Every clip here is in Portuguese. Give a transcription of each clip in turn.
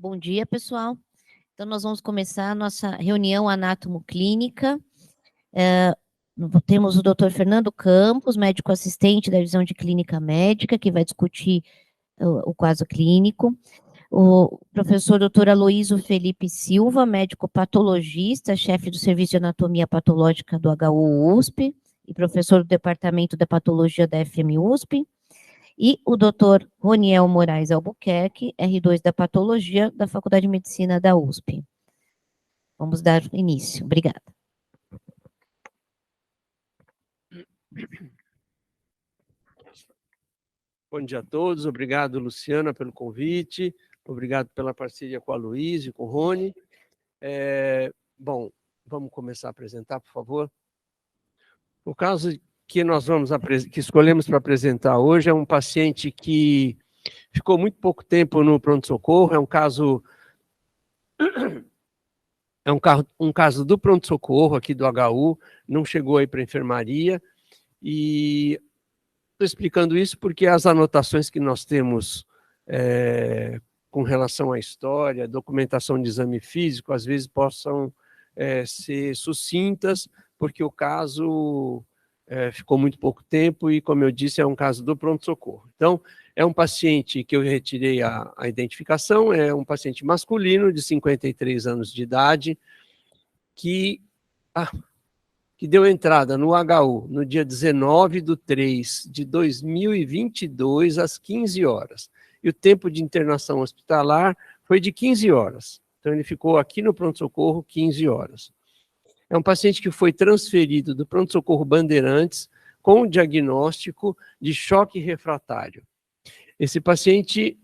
Bom dia, pessoal. Então, nós vamos começar a nossa reunião anátomo-clínica. Temos o Dr. Fernando Campos, médico assistente da divisão de clínica médica, que vai discutir o caso clínico. O professor Dr. Aloísio Felipe Silva, médico patologista, chefe do Serviço de Anatomia Patológica do HU USP e professor do Departamento de Patologia da FM USP. E o Dr. Roniel Moraes Albuquerque, R2 da Patologia da Faculdade de Medicina da USP. Vamos dar início. Obrigada. Bom dia a todos. Obrigado, Luciana, pelo convite. Obrigado pela parceria com a Luísa e com o Rony. Bom, vamos começar a apresentar, por favor. O caso que que escolhemos para apresentar hoje é um paciente que ficou muito pouco tempo no pronto-socorro. Um caso do pronto-socorro aqui do HU, não chegou aí para a enfermaria. E estou explicando isso porque as anotações que nós temos com relação à história, documentação de exame físico, às vezes possam ser sucintas, porque o caso ficou muito pouco tempo e, como eu disse, é um caso do pronto-socorro. Então, é um paciente que eu retirei a identificação, é um paciente masculino de 53 anos de idade, que deu entrada no HU no dia 19/3/2022, às 15 horas. E o tempo de internação hospitalar foi de 15 horas. Então, ele ficou aqui no pronto-socorro 15 horas. É um paciente que foi transferido do pronto-socorro Bandeirantes com o diagnóstico de choque refratário. Esse paciente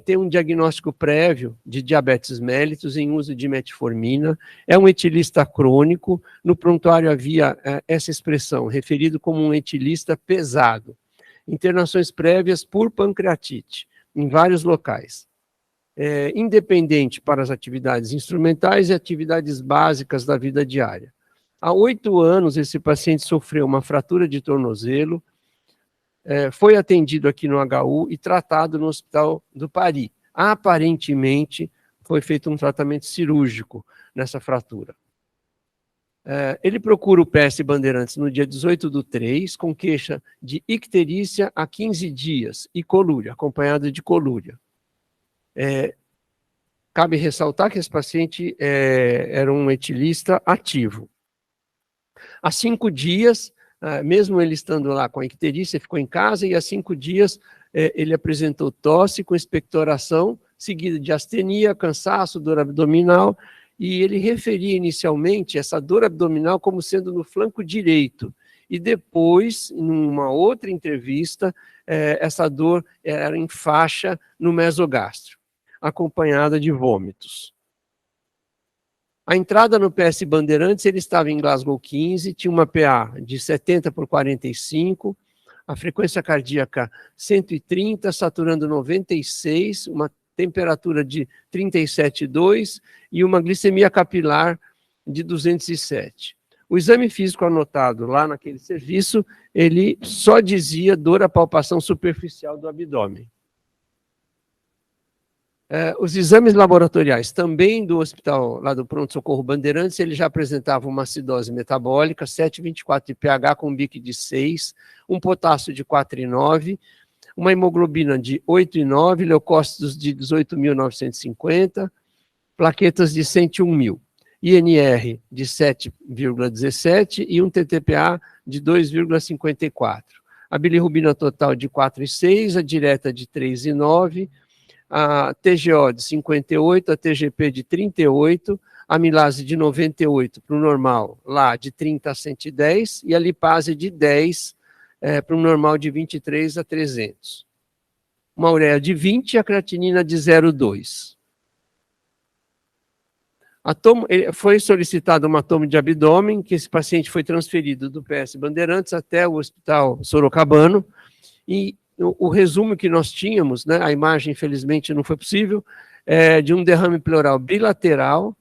tem um diagnóstico prévio de diabetes mellitus em uso de metformina, é um etilista crônico, no prontuário havia essa expressão, referido como um etilista pesado. Internações prévias por pancreatite, em vários locais. Independente para as atividades instrumentais e atividades básicas da vida diária. Há 8 anos, esse paciente sofreu uma fratura de tornozelo, foi atendido aqui no HU e tratado no Hospital do Pari. Aparentemente, foi feito um tratamento cirúrgico nessa fratura. Ele procura o PS Bandeirantes no dia 18/3, com queixa de icterícia há 15 dias e colúria, acompanhado de colúria. Cabe ressaltar que esse paciente era um etilista ativo. Há 5 dias, mesmo ele estando lá com a icterícia, ficou em casa e há 5 dias ele apresentou tosse com expectoração, seguida de astenia, cansaço, dor abdominal, e ele referia inicialmente essa dor abdominal como sendo no flanco direito. E depois, em uma outra entrevista, essa dor era em faixa no mesogástrio, acompanhada de vômitos. A entrada no PS Bandeirantes, ele estava em Glasgow 15, tinha uma PA de 70/45, a frequência cardíaca 130, saturando 96, uma temperatura de 37,2 e uma glicemia capilar de 207. O exame físico anotado lá naquele serviço, ele só dizia dor à palpação superficial do abdômen. Os exames laboratoriais também do hospital, lá do pronto-socorro Bandeirantes, ele já apresentava uma acidose metabólica, 7,24 de pH com BIC de 6, um potássio de 4,9, uma hemoglobina de 8,9, leucócitos de 18.950, plaquetas de 101.000, INR de 7,17 e um TTPA de 2,54. A bilirrubina total de 4,6, a direta de 3,9, a TGO de 58, a TGP de 38, a amilase de 98 para o normal, lá de 30 a 110, e a lipase de 10 para o normal de 23 a 300. Uma ureia de 20 e a creatinina de 0,2. Foi solicitado uma tomo de abdômen, que esse paciente foi transferido do PS Bandeirantes até o Hospital Sorocabano, e o resumo que nós tínhamos, né, a imagem infelizmente não foi possível, de um derrame pleural bilateral,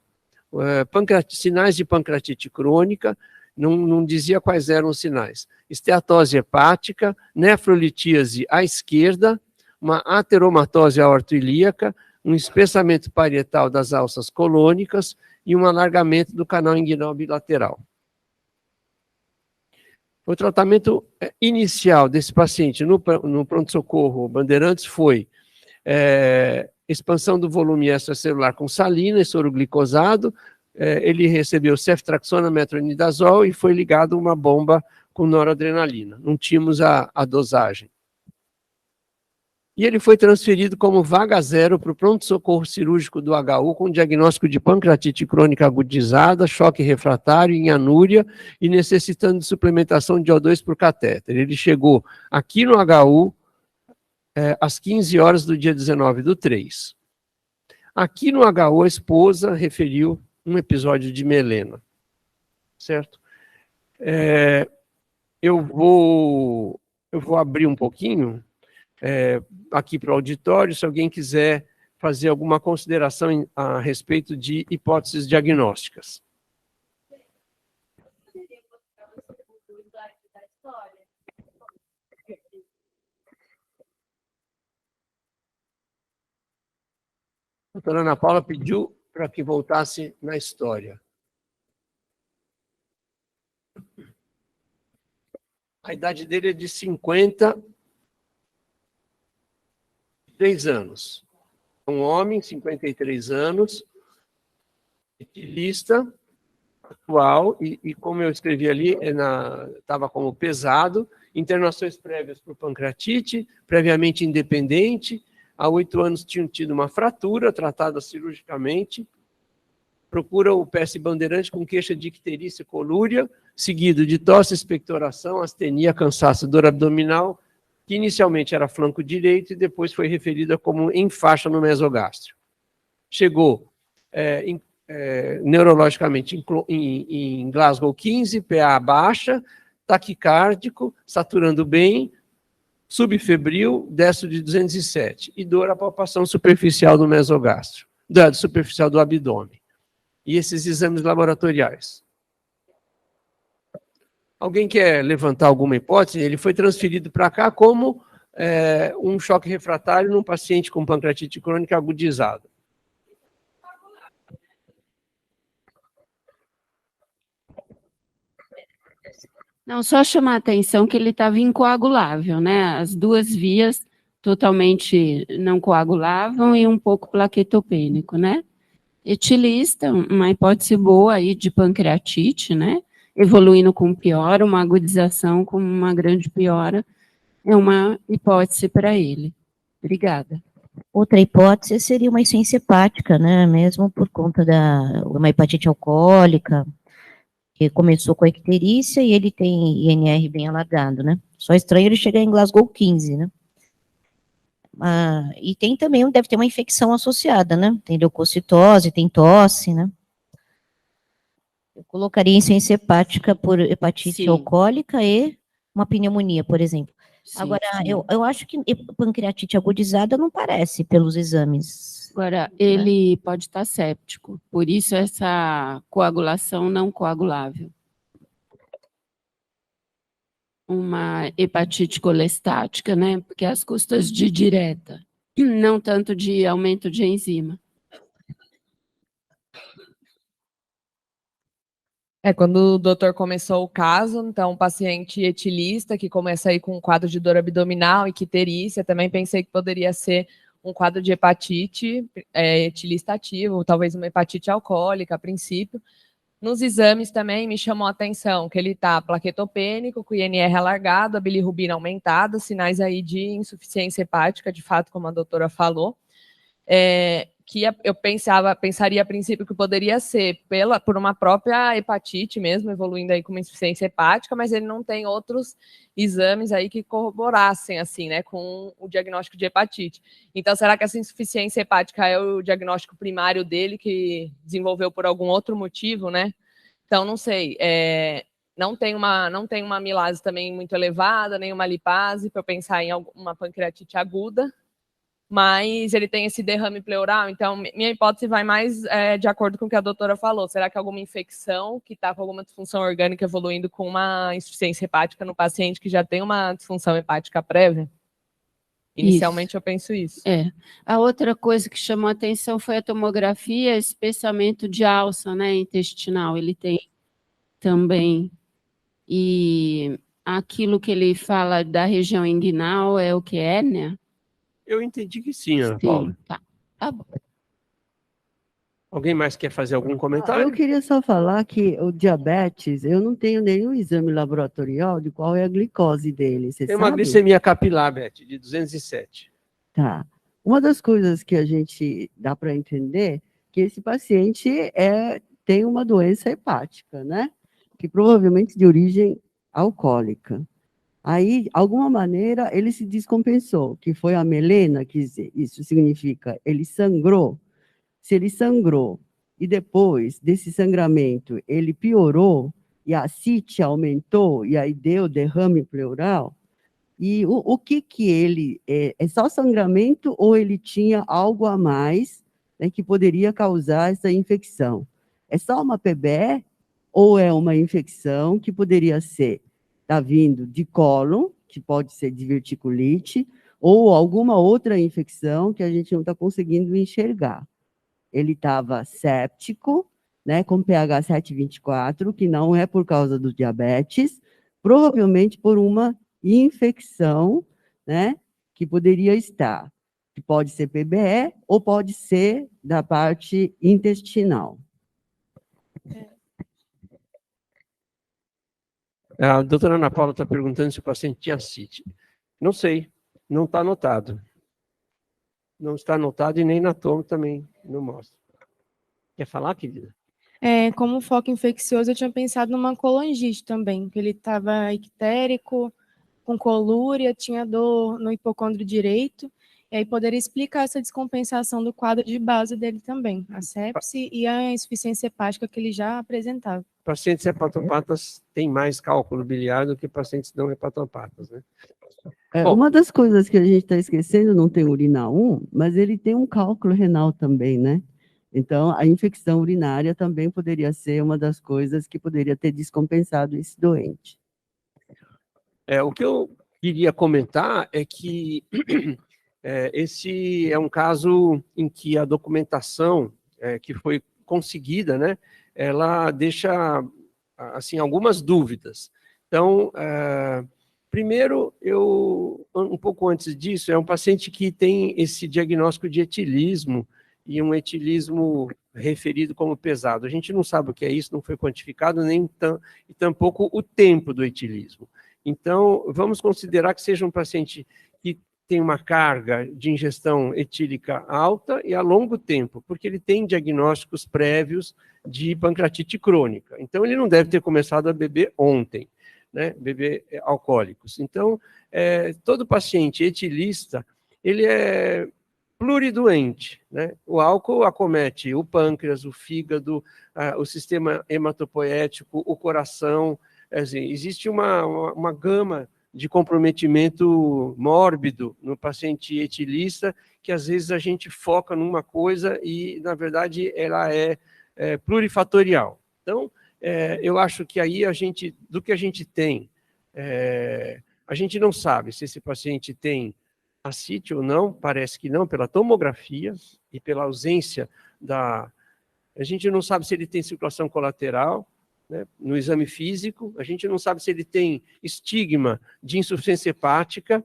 sinais de pancreatite crônica, não dizia quais eram os sinais. Esteatose hepática, nefrolitíase à esquerda, uma ateromatose aortoilíaca, um espessamento parietal das alças colônicas e um alargamento do canal inguinal bilateral. O tratamento inicial desse paciente no pronto-socorro Bandeirantes foi expansão do volume extracelular com salina e soro glicosado. Ele recebeu ceftriaxona, metronidazol e foi ligado uma bomba com noradrenalina. Não tínhamos a dosagem. E ele foi transferido como vaga zero para o pronto-socorro cirúrgico do HU com diagnóstico de pancreatite crônica agudizada, choque refratário, inanúria e necessitando de suplementação de O2 por catéter. Ele chegou aqui no HU às 15 horas do dia 19/3. Aqui no HU, a esposa referiu um episódio de melena, certo? Eu vou abrir um pouquinho aqui para o auditório, se alguém quiser fazer alguma consideração a respeito de hipóteses diagnósticas. A doutora Ana Paula pediu para que voltasse na história. A idade dele é de 53 anos. Um homem, 53 anos, etilista, atual, e como eu escrevi ali, estava como pesado, internações prévias por pancreatite, previamente independente, há 8 anos tinham tido uma fratura tratada cirurgicamente, procura o PS Bandeirante com queixa de icterícia e colúria, seguido de tosse, expectoração, astenia, cansaço, dor abdominal, que inicialmente era flanco direito e depois foi referida como em faixa no mesogástrio. Chegou neurologicamente em Glasgow 15, PA baixa, taquicárdico, saturando bem, subfebril, destro de 207, e dor à palpação superficial do mesogástrio, superficial do abdômen. E esses exames laboratoriais. Alguém quer levantar alguma hipótese? Ele foi transferido para cá como um choque refratário num paciente com pancreatite crônica agudizada. Não, só chamar a atenção que ele estava incoagulável, né? As duas vias totalmente não coagulavam e um pouco plaquetopênico, né? Etilista, uma hipótese boa aí de pancreatite, né? Evoluindo com piora, uma agudização com uma grande piora, é uma hipótese para ele. Obrigada. Outra hipótese seria uma insuficiência hepática, né? Mesmo por conta uma hepatite alcoólica, que começou com a icterícia e ele tem INR bem alargado, né? Só estranho ele chegar em Glasgow 15, né? E tem também, deve ter uma infecção associada, né? Tem leucocitose, tem tosse, né? Eu colocaria insuficiência hepática por hepatite alcoólica e uma pneumonia, por exemplo. Sim, agora, sim. Eu acho que pancreatite agudizada não parece pelos exames. Agora, ele pode estar séptico, por isso essa coagulação não coagulável. Uma hepatite colestática, né? Porque as custas de direta, não tanto de aumento de enzima. Quando o doutor começou o caso, então, um paciente etilista que começa aí com um quadro de dor abdominal e icterícia, também pensei que poderia ser um quadro de hepatite etilista ativo, talvez uma hepatite alcoólica a princípio. Nos exames também me chamou a atenção que ele está plaquetopênico, com INR alargado, a bilirrubina aumentada, sinais aí de insuficiência hepática, de fato, como a doutora falou. Que eu pensaria a princípio que poderia ser por uma própria hepatite mesmo, evoluindo aí com uma insuficiência hepática, mas ele não tem outros exames aí que corroborassem, assim, né, com o diagnóstico de hepatite. Então, será que essa insuficiência hepática é o diagnóstico primário dele, que desenvolveu por algum outro motivo, né? Então, não sei, não tem uma amilase também muito elevada, nem uma lipase, para eu pensar em uma pancreatite aguda, mas ele tem esse derrame pleural, então minha hipótese vai mais de acordo com o que a doutora falou. Será que é alguma infecção que está com alguma disfunção orgânica evoluindo com uma insuficiência hepática no paciente que já tem uma disfunção hepática prévia? Inicialmente eu penso isso. A outra coisa que chamou a atenção foi a tomografia, espessamento de alça, né, intestinal, ele tem também. E aquilo que ele fala da região inguinal é o que é, né? Eu entendi que sim, Ana Paula. Tá bom. Alguém mais quer fazer algum Eu comentário? queria só falar que o diabetes, eu não tenho nenhum exame laboratorial de qual é a glicose dele, você Tem uma sabe? glicemia capilar, Beth, de 207. Tá. Uma das coisas que a gente dá para entender que esse paciente tem uma doença hepática, né? Que provavelmente de origem alcoólica. Aí, de alguma maneira, ele se descompensou, que foi a melena, que isso significa ele sangrou. Se ele sangrou e depois desse sangramento ele piorou e a ascite aumentou e aí deu derrame pleural, e o que ele é só sangramento ou ele tinha algo a mais, né, que poderia causar essa infecção? É só uma PBE ou é uma infecção que poderia ser, está vindo de cólon, que pode ser diverticulite, ou alguma outra infecção que a gente não está conseguindo enxergar? Ele estava séptico, né, com pH 7,24, que não é por causa do diabetes, provavelmente por uma infecção, né, que poderia estar, que pode ser PBE ou pode ser da parte intestinal. A doutora Ana Paula está perguntando se o paciente tinha ascite. Não sei, não está anotado. Não está anotado e nem na toma também não mostra. Quer falar, querida? Como foco infeccioso, eu tinha pensado numa colangite também, que ele estava ictérico, com colúria, tinha dor no hipocôndrio direito, e aí poderia explicar essa descompensação do quadro de base dele também, a sepse e a insuficiência hepática que ele já apresentava. Pacientes hepatopatas têm mais cálculo biliar do que pacientes não hepatopatas, né? Bom, Uma das coisas que a gente está esquecendo, não tem urina 1, mas ele tem um cálculo renal também, né? Então, a infecção urinária também poderia ser uma das coisas que poderia ter descompensado esse doente. O que eu queria comentar é que esse é um caso em que a documentação que foi conseguida, né, ela deixa assim, algumas dúvidas. Então, primeiro, um pouco antes disso, é um paciente que tem esse diagnóstico de etilismo, e um etilismo referido como pesado. A gente não sabe o que é isso, não foi quantificado, e tampouco o tempo do etilismo. Então, vamos considerar que seja um paciente que tem uma carga de ingestão etílica alta e a longo tempo, porque ele tem diagnósticos prévios de pancreatite crônica. Então, ele não deve ter começado a beber ontem, né? Beber alcoólicos. Então, todo paciente etilista, ele é pluridoente, né? O álcool acomete o pâncreas, o fígado, o sistema hematopoético, o coração. Assim, existe uma gama de comprometimento mórbido no paciente etilista, que às vezes a gente foca numa coisa e, na verdade, ela é plurifatorial. Então, eu acho que aí do que a gente tem, a gente não sabe se esse paciente tem ascite ou não, parece que não, pela tomografia e pela ausência A gente não sabe se ele tem circulação colateral, né, no exame físico, a gente não sabe se ele tem estigma de insuficiência hepática,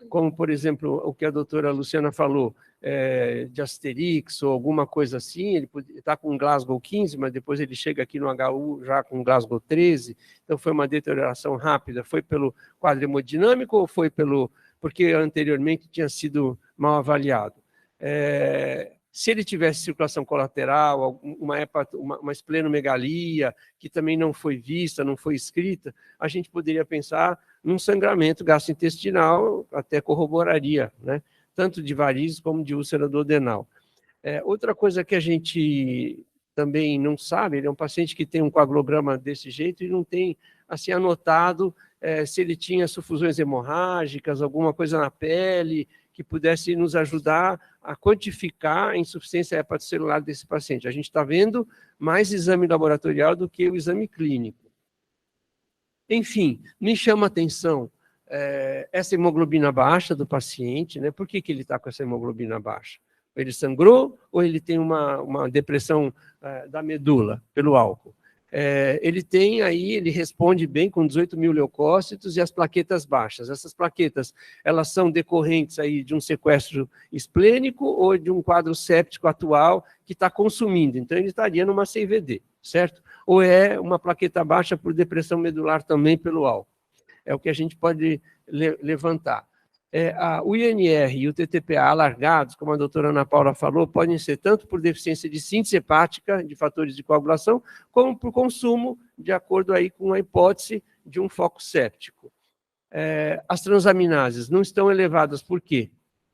como, por exemplo, o que a doutora Luciana falou, de Asterix ou alguma coisa assim, ele está com Glasgow 15, mas depois ele chega aqui no HU já com Glasgow 13, então foi uma deterioração rápida, foi pelo quadro hemodinâmico ou foi porque anteriormente tinha sido mal avaliado? Se ele tivesse circulação colateral, uma esplenomegalia, que também não foi vista, não foi escrita, a gente poderia pensar num sangramento gastrointestinal, até corroboraria, né? Tanto de varizes como de úlcera duodenal. Outra coisa que a gente também não sabe, ele é um paciente que tem um coagulograma desse jeito e não tem assim anotado se ele tinha sufusões hemorrágicas, alguma coisa na pele, que pudesse nos ajudar a quantificar a insuficiência hepatocelular desse paciente. A gente está vendo mais exame laboratorial do que o exame clínico. Enfim, me chama a atenção essa hemoglobina baixa do paciente, né? Por que ele está com essa hemoglobina baixa? Ele sangrou ou ele tem uma depressão da medula pelo álcool? Ele responde bem com 18 mil leucócitos e as plaquetas baixas. Essas plaquetas, elas são decorrentes aí de um sequestro esplênico ou de um quadro séptico atual que está consumindo. Então, ele estaria numa CVD, certo? Ou é uma plaqueta baixa por depressão medular também pelo álcool. É o que a gente pode levantar. O INR e o TTPA alargados, como a doutora Ana Paula falou, podem ser tanto por deficiência de síntese hepática, de fatores de coagulação, como por consumo, de acordo aí com a hipótese de um foco séptico. As transaminases não estão elevadas por quê?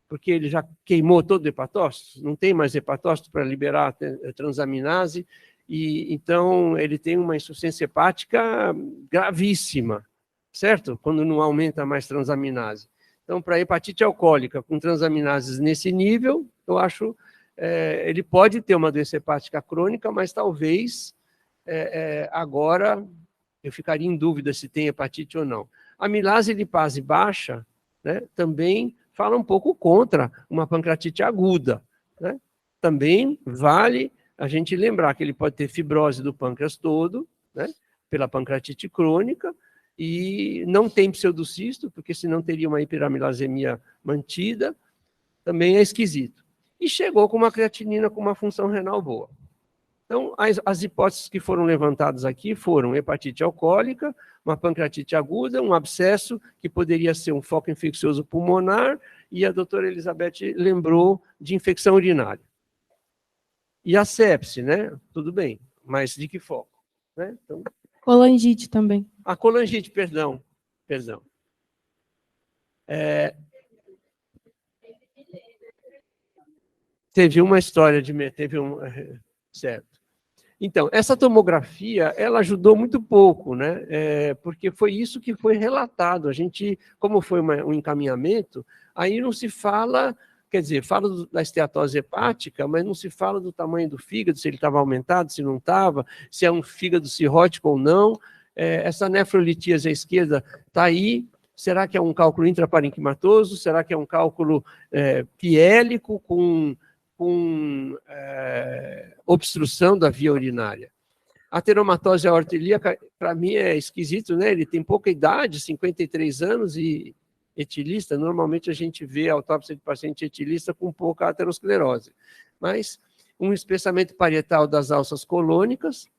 Porque ele já queimou todo o hepatócito, não tem mais hepatócito para liberar a transaminase, e então ele tem uma insuficiência hepática gravíssima, certo? Quando não aumenta mais transaminase. Então, para hepatite alcoólica com transaminases nesse nível, eu acho ele pode ter uma doença hepática crônica, mas talvez agora eu ficaria em dúvida se tem hepatite ou não. A amilase lipase baixa, né, também fala um pouco contra uma pancreatite aguda, né? Também vale a gente lembrar que ele pode ter fibrose do pâncreas todo, né, pela pancreatite crônica, e não tem pseudocisto, porque senão teria uma hiperamilasemia mantida, também é esquisito. E chegou com uma creatinina com uma função renal boa. Então, as hipóteses que foram levantadas aqui foram hepatite alcoólica, uma pancreatite aguda, um abscesso, que poderia ser um foco infeccioso pulmonar, e a doutora Elizabeth lembrou de infecção urinária. E a sepse, né? Tudo bem, mas de que foco? Né? Então, Colangite também. a colangite, perdão. Teve uma história certo. Então, essa tomografia, ela ajudou muito pouco, né? Porque foi isso que foi relatado. A gente, como foi um encaminhamento, aí não se fala, quer dizer, fala da esteatose hepática, mas não se fala do tamanho do fígado, se ele estava aumentado, se não estava, se é um fígado cirrótico ou não. Essa nefrolitíase à esquerda está aí. Será que é um cálculo intraparenquimatoso? Será que é um cálculo piélico com obstrução da via urinária? A teromatose aortoilíaca, para mim, é esquisito, né? Ele tem pouca idade, 53 anos, e etilista. Normalmente a gente vê a autópsia de paciente etilista com pouca aterosclerose. Mas um espessamento parietal das alças colônicas,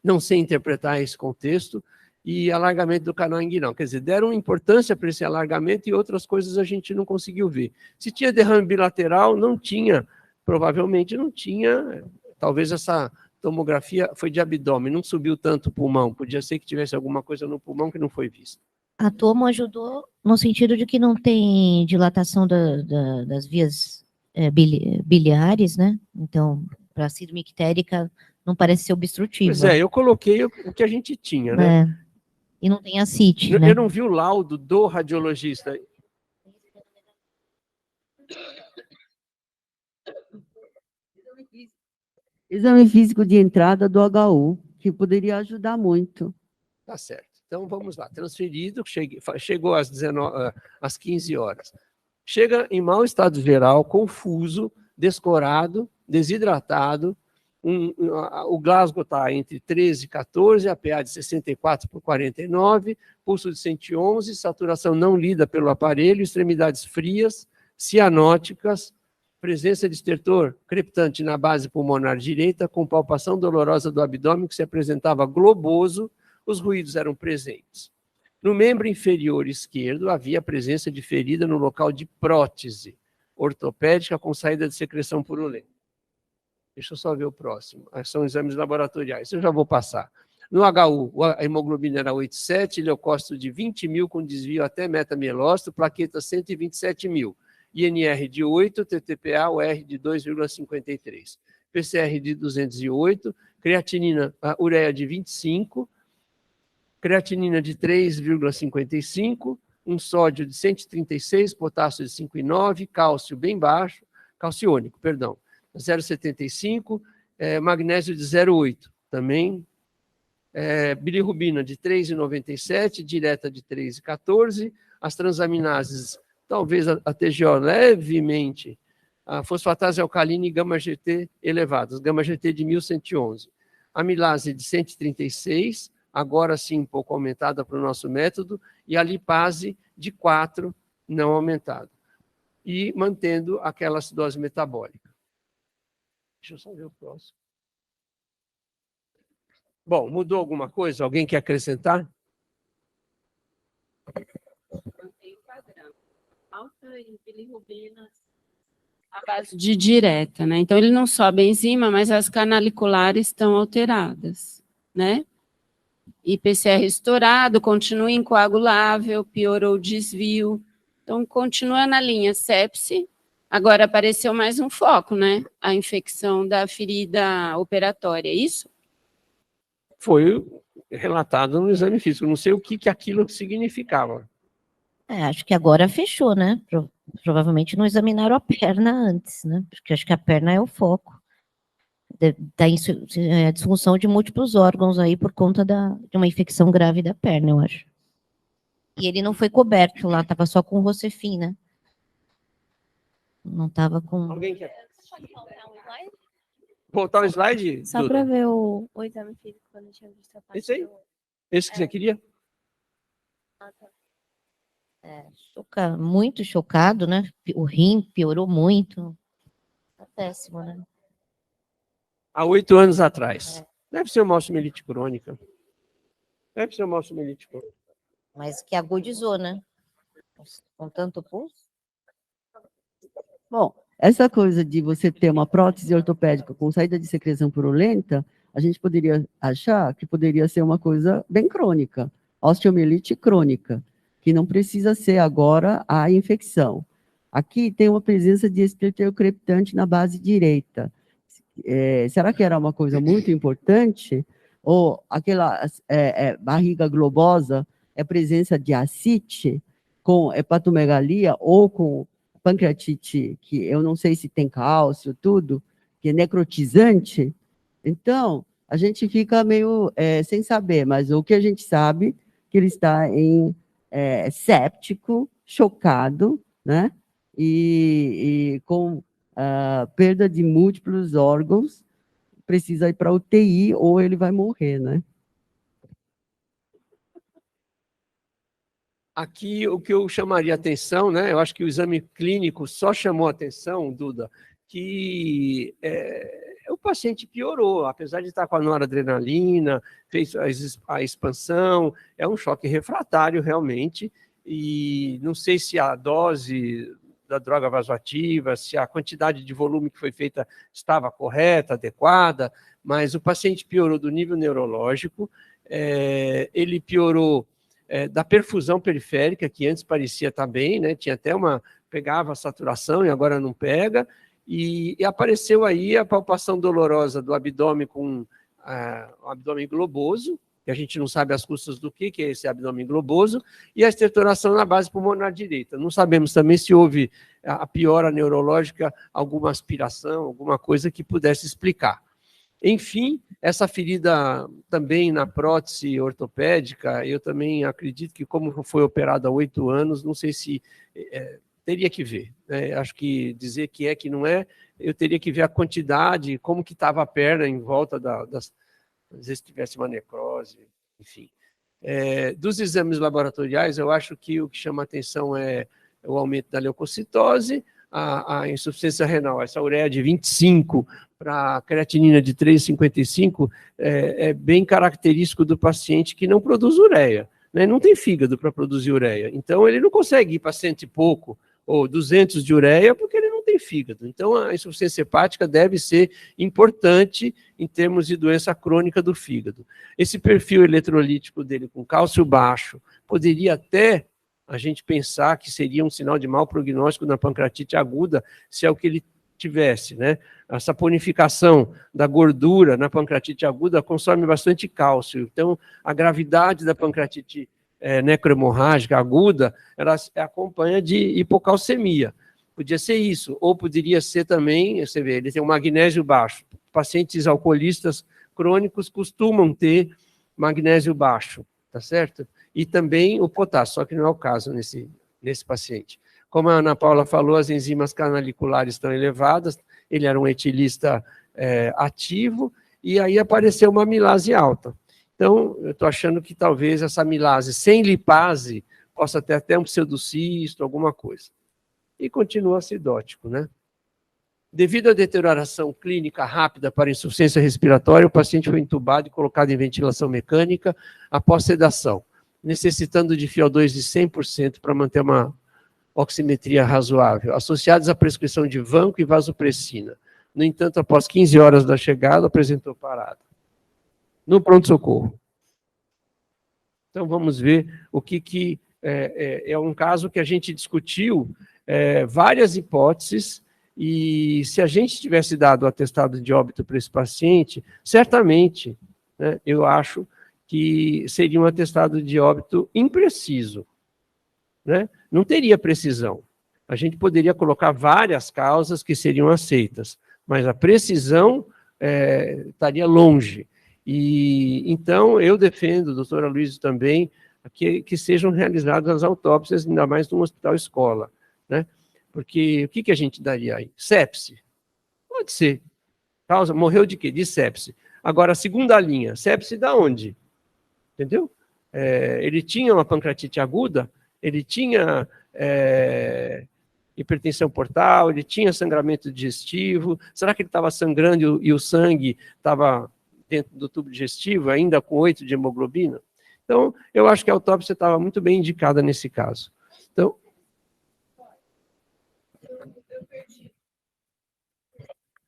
não sei interpretar esse contexto, e alargamento do canal inguinal. Quer dizer, deram importância para esse alargamento e outras coisas a gente não conseguiu ver. Se tinha derrame bilateral, não tinha, provavelmente não tinha, talvez essa tomografia foi de abdômen, não subiu tanto o pulmão, podia ser que tivesse alguma coisa no pulmão que não foi vista. A tomo ajudou no sentido de que não tem dilatação das vias biliares, né? Então, para a síndrome ictérica, não parece ser obstrutiva. Pois eu coloquei o que a gente tinha, né? E não tem ascite, né? Eu não vi o laudo do radiologista. Exame físico de entrada do HU, que poderia ajudar muito. Tá certo. Então, vamos lá. Transferido, chegou às 15 horas. Chega em mau estado geral, confuso, descorado, desidratado. O Glasgow está entre 13 e 14, a PA de 64/49, pulso de 111, saturação não lida pelo aparelho, extremidades frias, cianóticas, presença de estertor crepitante na base pulmonar direita, com palpação dolorosa do abdômen que se apresentava globoso, os ruídos eram presentes. No membro inferior esquerdo havia presença de ferida no local de prótese ortopédica com saída de secreção purulenta. Deixa eu só ver o próximo. São exames laboratoriais. Eu já vou passar. No HU, a hemoglobina era 8,7, leucócito de 20 mil com desvio até metamielócito, plaqueta 127 mil. INR de 8, TTPA, UR de 2,53. PCR de 208, creatinina, ureia de 25, creatinina de 3,55, um sódio de 136, potássio de 5,9, cálcio bem baixo, calciônico, perdão, 0,75, magnésio de 0,8, também, bilirrubina de 3,97, direta de 3,14, as transaminases, talvez a TGO levemente, a fosfatase alcalina e gama-GT elevadas, gama-GT de 1111. Amilase de 136, agora sim um pouco aumentada para o nosso método, e a lipase de 4, não aumentada. E mantendo aquela acidose metabólica. Deixa eu só ver o próximo. Bom, mudou alguma coisa? Alguém quer acrescentar? Mantém o padrão. Alta em bilirrubinas à base de direta, né? Então, ele não sobe a enzima, mas as canaliculares estão alteradas, né? IPCR estourado, continua incoagulável, piorou o desvio. Então, continua na linha sepse. Agora apareceu mais um foco, né? A infecção da ferida operatória, é isso? Foi relatado no exame físico. Não sei o que aquilo significava. Acho que agora fechou, né? Provavelmente não examinaram a perna antes, né? Porque acho que a perna é o foco da disfunção de múltiplos órgãos aí por conta de uma infecção grave da perna, eu acho. E ele não foi coberto lá, estava só com Rocefin, né? Não estava com... Alguém quer? Voltar um slide? Só para ver o exame físico quando eu tinha visto a parte. Esse aí? Esse que você queria? Muito chocado, né? O rim piorou muito. Tá péssimo, né? Há 8 anos atrás. Deve ser uma osteomielite crônica. Deve ser uma osteomielite crônica. Mas que agudizou, né? Com tanto pulso. Bom, essa coisa de você ter uma prótese ortopédica com saída de secreção purulenta, a gente poderia achar que poderia ser uma coisa bem crônica, osteomielite crônica, que não precisa ser agora a infecção. Aqui tem uma presença de esclerotio crepitante na base direita. Será que era uma coisa muito importante? Ou aquela barriga globosa é presença de ascite com hepatomegalia ou com pancreatite, que eu não sei se tem cálcio, tudo, que é necrotizante? Então, a gente fica meio sem saber, mas o que a gente sabe que ele está em séptico, chocado, né? E com perda de múltiplos órgãos, precisa ir para UTI ou ele vai morrer, né? Aqui, o que eu chamaria atenção, né? Eu acho que o exame clínico só chamou atenção, Duda, que o paciente piorou, apesar de estar com a noradrenalina, fez a expansão, é um choque refratário realmente, e não sei se a dose da droga vasoativa, se a quantidade de volume que foi feita estava correta, adequada, mas o paciente piorou do nível neurológico, ele piorou da perfusão periférica, que antes parecia estar bem, né? Tinha até pegava a saturação e agora não pega, e apareceu aí a palpação dolorosa do abdômen com o abdômen globoso, que a gente não sabe as custas do que é esse abdômen globoso, e a estertoração na base pulmonar direita. Não sabemos também se houve a piora neurológica, alguma aspiração, alguma coisa que pudesse explicar. Enfim, essa ferida também na prótese ortopédica, eu também acredito que, como foi operado há 8 anos, não sei se teria que ver. Né? Acho que dizer que que não é, eu teria que ver a quantidade, como que estava a perna em volta das... Às vezes tivesse uma necrose, enfim. Dos exames laboratoriais, eu acho que o que chama atenção é o aumento da leucocitose, a insuficiência renal, essa ureia de 25 para a creatinina de 3,55 é bem característico do paciente que não produz ureia, né? Não tem fígado para produzir ureia, então ele não consegue ir para 100 e pouco ou 200 de ureia porque ele não tem fígado. Então a insuficiência hepática deve ser importante em termos de doença crônica do fígado. Esse perfil eletrolítico dele com cálcio baixo poderia até a gente pensar que seria um sinal de mau prognóstico na pancreatite aguda, se é o que ele tivesse, né? A saponificação da gordura na pancreatite aguda consome bastante cálcio, então a gravidade da pancreatite necrohemorrágica aguda, ela acompanha de hipocalcemia. Podia ser isso, ou poderia ser também, você vê, ele tem um magnésio baixo. Pacientes alcoolistas crônicos costumam ter magnésio baixo, tá certo? e também o potássio, só que não é o caso nesse paciente. Como a Ana Paula falou, as enzimas canaliculares estão elevadas, ele era um etilista ativo, e aí apareceu uma amilase alta. Então, eu estou achando que talvez essa amilase sem lipase possa ter até um pseudocisto, alguma coisa. E continua acidótico, né? Devido à deterioração clínica rápida para insuficiência respiratória, o paciente foi entubado e colocado em ventilação mecânica após sedação, necessitando de FiO2 de 100% para manter uma oximetria razoável, associados à prescrição de vanco e vasopressina. No entanto, após 15 horas da chegada, apresentou parada. No pronto-socorro. Então, vamos ver o que é um caso que a gente discutiu várias hipóteses, e se a gente tivesse dado o atestado de óbito para esse paciente, certamente, né, eu acho que seria um atestado de óbito impreciso, né? Não teria precisão. A gente poderia colocar várias causas que seriam aceitas, mas a precisão estaria longe. E então eu defendo, doutora Luiz também, que sejam realizadas as autópsias, ainda mais num hospital-escola, né? Porque o que a gente daria aí? Sepse? Pode ser. Causa, morreu de quê? De sepse. Agora, a segunda linha, sepse da onde? Entendeu? Ele tinha uma pancreatite aguda, ele tinha hipertensão portal, ele tinha sangramento digestivo, será que ele estava sangrando e o sangue estava dentro do tubo digestivo, ainda com 8 de hemoglobina? Então, eu acho que a autópsia estava muito bem indicada nesse caso. Então,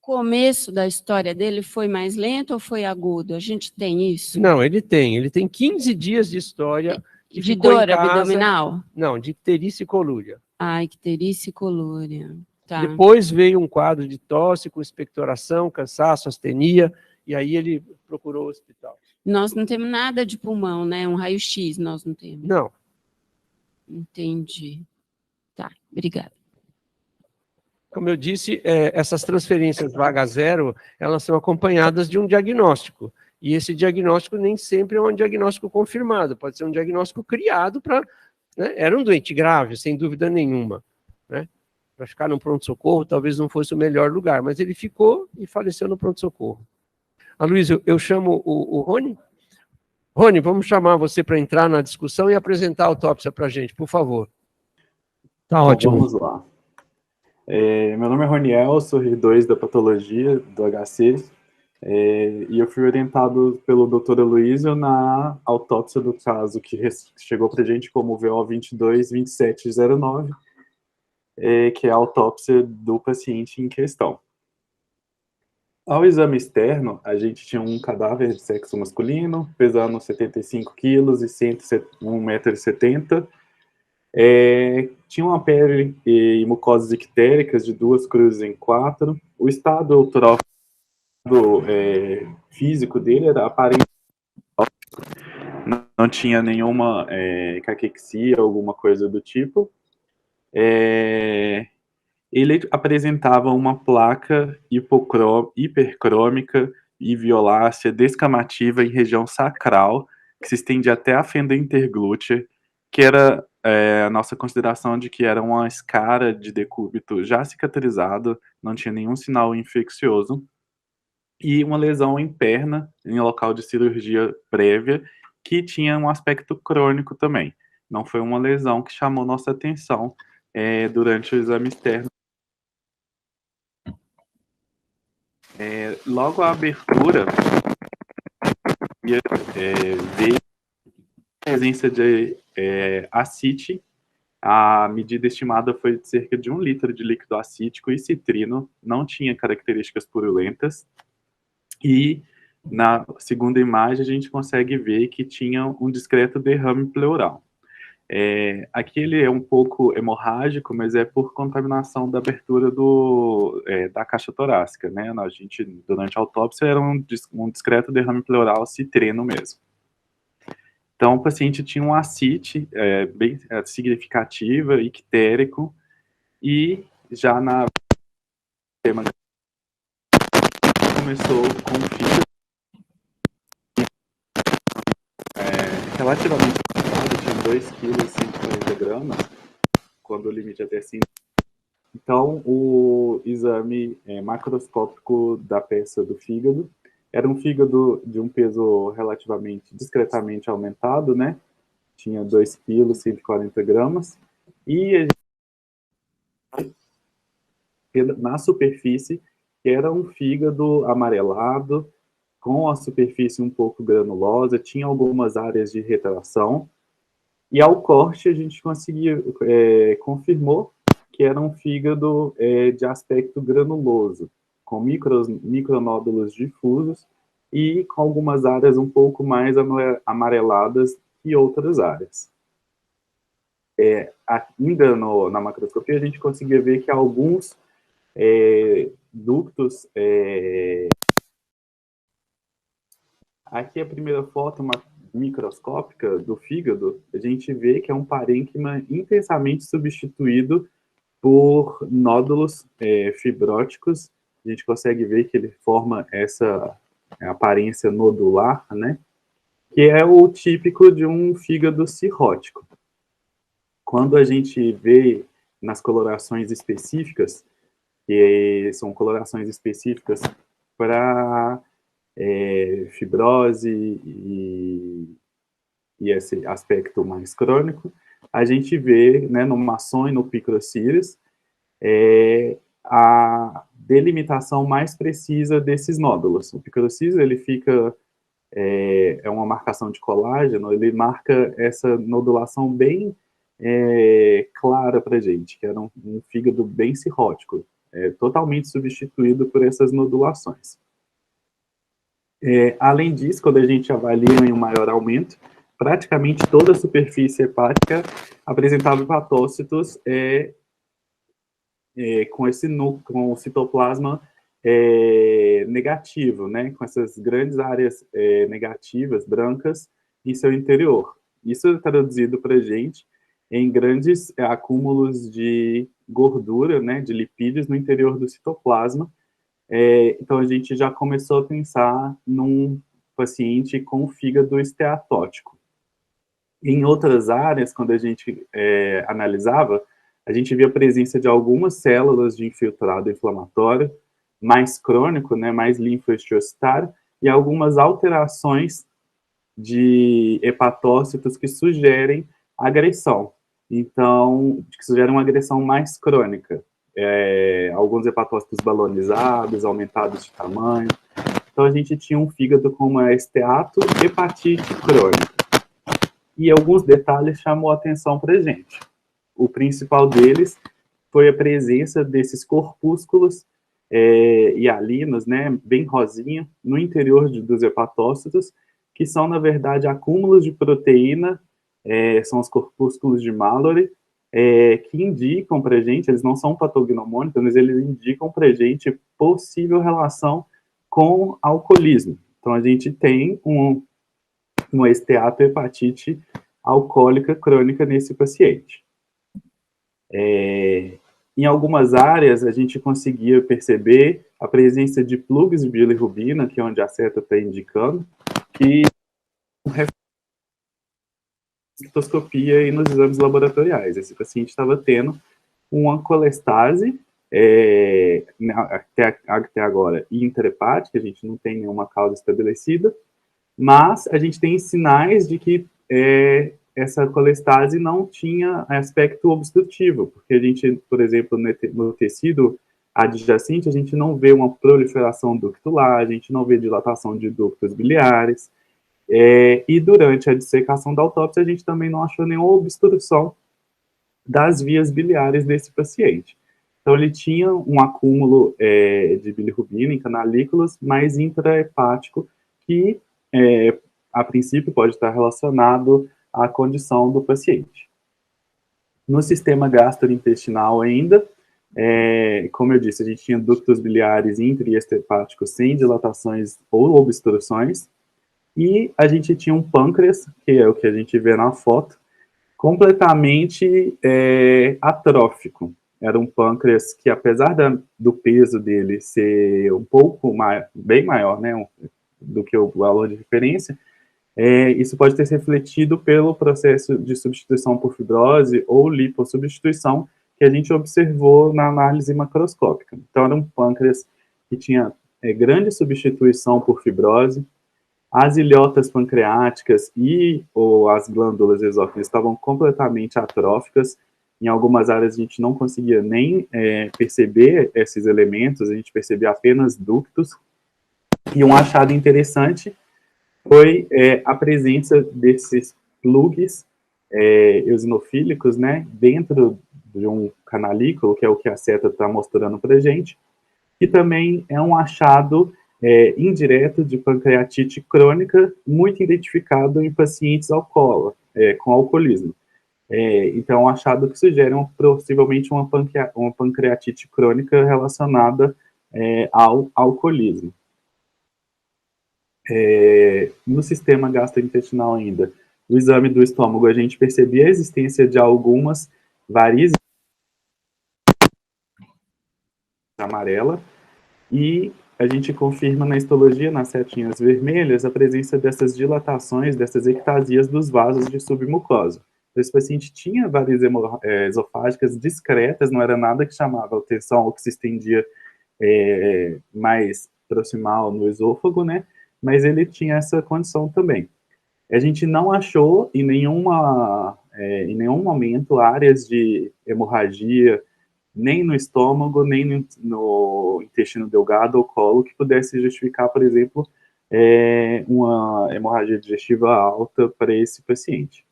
O começo da história dele foi mais lento ou foi agudo? A gente tem isso? não, ele tem 15 dias de história. Que De ficou em dor casa. abdominal? Não, de icterícia e colúria. Ah, icterícia e colúria. Tá. Depois veio um quadro de tosse com expectoração, cansaço, astenia, e aí ele procurou o hospital. Nós não temos nada de pulmão, né? Um raio-x nós não temos. Não, Entendi. Tá, obrigada. como eu disse, essas transferências vaga zero, elas são acompanhadas de um diagnóstico. E esse diagnóstico nem sempre é um diagnóstico confirmado, pode ser um diagnóstico criado para... Né? Era um doente grave, sem dúvida nenhuma. Né? Para ficar no pronto-socorro, talvez não fosse o melhor lugar, mas ele ficou e faleceu no pronto-socorro. Aloysio, eu chamo o Rony? Rony, vamos chamar você para entrar na discussão e apresentar a autópsia para a gente, por favor. Tá ótimo. Vamos lá. Meu nome é Roniel, sou R2 da patologia do HC, e eu fui orientado pelo Dr. Aloysio na autópsia do caso que chegou para a gente como VO 222709, que é a autópsia do paciente em questão. Ao exame externo, a gente tinha um cadáver de sexo masculino, pesando 75 quilos e 1,70 m, tinha uma pele e mucosas ictéricas de 2 cruzes em 4. O estado eutrófico físico dele era aparente, não tinha nenhuma caquexia, alguma coisa do tipo. Ele apresentava uma placa hipercrômica e violácea descamativa em região sacral, que se estende até a fenda interglútea, que era a nossa consideração de que era uma escara de decúbito já cicatrizada, não tinha nenhum sinal infeccioso, e uma lesão em perna, em local de cirurgia prévia, que tinha um aspecto crônico também. Não foi uma lesão que chamou nossa atenção durante o exame externo. Logo a abertura, veio a presença de ascite. A medida estimada foi de cerca de 1 litro de líquido acítico e citrino, não tinha características purulentas. E na segunda imagem a gente consegue ver que tinha um discreto derrame pleural. Aqui ele é um pouco hemorrágico, mas é por contaminação da abertura da caixa torácica, né? A gente, durante a autópsia, era um discreto derrame pleural citrino mesmo. Então, o paciente tinha um ascite bem significativa, ictérico, e já na começou com fibra relativamente 2,140 kg, quando o limite é até 5. Então, o exame macroscópico da peça do fígado era um fígado de um peso relativamente, discretamente aumentado, né? Tinha 2,140 kg, e a gente, na superfície, era um fígado amarelado, com a superfície um pouco granulosa, tinha algumas áreas de retração, e ao corte a gente confirmou que era um fígado de aspecto granuloso, com micronódulos difusos e com algumas áreas um pouco mais amareladas que outras áreas. Ainda na macroscopia, a gente conseguia ver que alguns ductos... Aqui a primeira foto microscópica do fígado, a gente vê que é um parênquima intensamente substituído por nódulos fibróticos. A gente consegue ver que ele forma essa aparência nodular, né? Que é o típico de um fígado cirrótico. Quando a gente vê nas colorações específicas, que são colorações específicas para fibrose e esse aspecto mais crônico, a gente vê, né, no maçom e no picrocílios, a delimitação mais precisa desses nódulos. O picrocílio, ele fica, é uma marcação de colágeno, ele marca essa nodulação bem clara para a gente, que era um fígado bem cirrótico, totalmente substituído por essas nodulações. Além disso, quando a gente avalia em um maior aumento, praticamente toda a superfície hepática apresentava hepatócitos com o citoplasma negativo, né, com essas grandes áreas negativas, brancas, em seu interior. Isso é traduzido para a gente em grandes acúmulos de gordura, né, de lipídios no interior do citoplasma. Então, a gente já começou a pensar num paciente com fígado esteatótico. Em outras áreas, quando a gente analisava, a gente via a presença de algumas células de infiltrado inflamatório, mais crônico, né, mais linfoestiocitário, e algumas alterações de hepatócitos que sugerem agressão. Então, que sugerem uma agressão mais crônica. Alguns hepatócitos balonizados, aumentados de tamanho. Então, a gente tinha um fígado com uma esteato hepatite crônica. E alguns detalhes chamou a atenção para a gente. O principal deles foi a presença desses corpúsculos hialinos, né, bem rosinha, no interior dos hepatócitos, que são, na verdade, acúmulos de proteína, são os corpúsculos de Mallory, que indicam para a gente, eles não são patognomônicos, mas eles indicam para a gente possível relação com alcoolismo. Então, a gente tem uma esteatohepatite alcoólica crônica nesse paciente. Em algumas áreas, a gente conseguia perceber a presença de plugs de bilirrubina, que é onde a seta está indicando, que citoscopia e nos exames laboratoriais. Esse paciente estava tendo uma colestase, até agora, intrahepática, a gente não tem nenhuma causa estabelecida, mas a gente tem sinais de que essa colestase não tinha aspecto obstrutivo, porque a gente, por exemplo, no tecido adjacente, a gente não vê uma proliferação ductular, a gente não vê dilatação de ductos biliares, e durante a dissecação da autópsia, a gente também não achou nenhuma obstrução das vias biliares desse paciente. Então, ele tinha um acúmulo de bilirrubina em canalículas, mais intrahepático, que, a princípio, pode estar relacionado à condição do paciente. No sistema gastrointestinal ainda, como eu disse, a gente tinha ductos biliares intra- e extrahepáticos sem dilatações ou obstruções, e a gente tinha um pâncreas, que é o que a gente vê na foto, completamente atrófico. Era um pâncreas que, apesar do peso dele ser um pouco bem maior, né, do que o valor de referência, Isso pode ter se refletido pelo processo de substituição por fibrose ou lipossubstituição que a gente observou na análise macroscópica. Então, era um pâncreas que tinha grande substituição por fibrose, as ilhotas pancreáticas ou as glândulas exócrinas estavam completamente atróficas. Em algumas áreas a gente não conseguia nem perceber esses elementos, a gente percebia apenas ductos. E um achado interessante foi a presença desses plugs eosinofílicos, né, dentro de um canalículo, que é o que a seta está mostrando para a gente, que também é um achado indireto de pancreatite crônica, muito identificado em pacientes com alcoolismo. Então, um achado que sugere possivelmente uma pancreatite crônica relacionada ao alcoolismo. No sistema gastrointestinal ainda, o exame do estômago, a gente percebia a existência de algumas varizes amarela, e a gente confirma na histologia, nas setinhas vermelhas, a presença dessas dilatações, dessas ectasias dos vasos de submucosa. Então, esse paciente tinha varizes esofágicas discretas, não era nada que chamava atenção ou que se estendia mais proximal no esôfago, né? Mas ele tinha essa condição também. A gente não achou em nenhum momento áreas de hemorragia, nem no estômago, nem no intestino delgado ou colo, que pudesse justificar, por exemplo, uma hemorragia digestiva alta para esse paciente.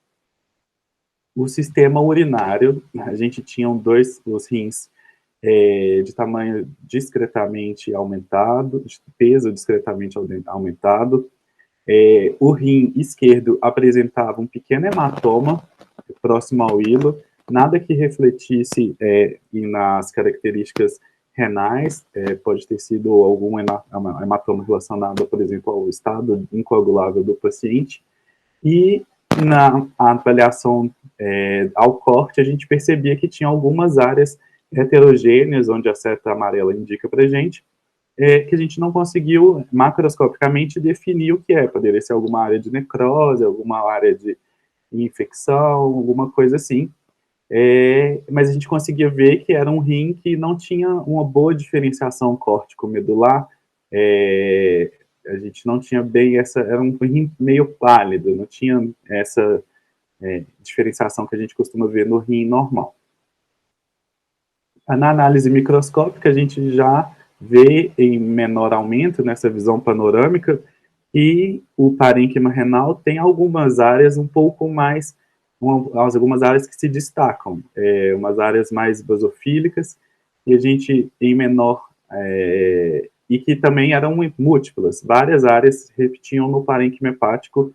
O sistema urinário, a gente tinha os rins de tamanho discretamente aumentado, de peso discretamente aumentado. O rim esquerdo apresentava um pequeno hematoma próximo ao hilo, nada que refletisse nas características renais, pode ter sido algum hematoma relacionado, por exemplo, ao estado incoagulável do paciente, e na avaliação ao corte, a gente percebia que tinha algumas áreas heterogêneas, onde a seta amarela indica para a gente, que a gente não conseguiu macroscopicamente definir o que é. Poderia ser alguma área de necrose, alguma área de infecção, alguma coisa assim. Mas a gente conseguia ver que era um rim que não tinha uma boa diferenciação córtico-medular. A gente não tinha bem era um rim meio pálido, não tinha essa diferenciação que a gente costuma ver no rim normal. Na análise microscópica, a gente já vê em menor aumento nessa visão panorâmica e o parênquima renal tem algumas áreas um pouco mais, algumas áreas que se destacam, umas áreas mais basofílicas, e a gente em menor, e que também eram múltiplas, várias áreas repetiam no parênquima hepático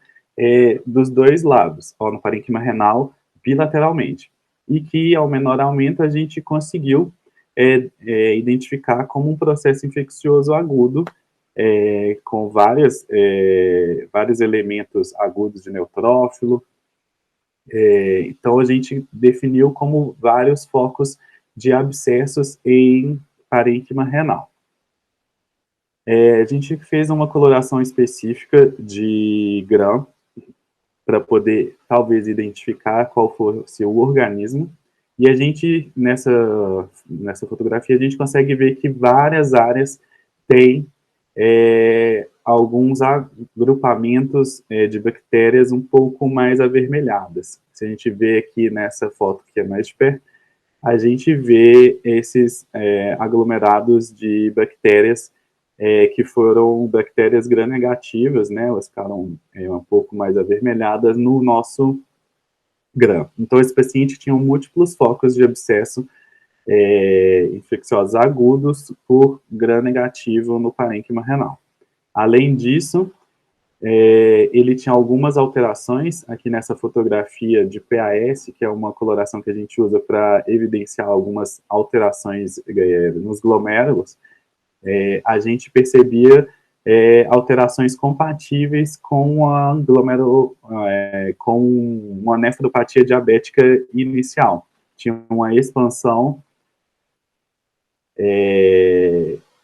dos dois lados, no parênquima renal bilateralmente, e que ao menor aumento a gente conseguiu identificar como um processo infeccioso agudo, com vários elementos agudos de neutrófilo. Então, a gente definiu como vários focos de abscessos em parênquima renal. A gente fez uma coloração específica de Gram para poder, talvez, identificar qual fosse o organismo. E a gente, nessa fotografia, a gente consegue ver que várias áreas têm alguns agrupamentos de bactérias um pouco mais avermelhadas. Se a gente vê aqui nessa foto que é mais de perto, a gente vê esses aglomerados de bactérias que foram bactérias gram-negativas, né? Elas ficaram um pouco mais avermelhadas no nosso Gram. Então, esse paciente tinha múltiplos focos de abscesso infecciosos agudos por gram-negativo no parênquima renal. Além disso, ele tinha algumas alterações aqui nessa fotografia de PAS, que é uma coloração que a gente usa para evidenciar algumas alterações nos glomérulos. A gente percebia alterações compatíveis com com uma nefropatia diabética inicial. Tinha uma expansão,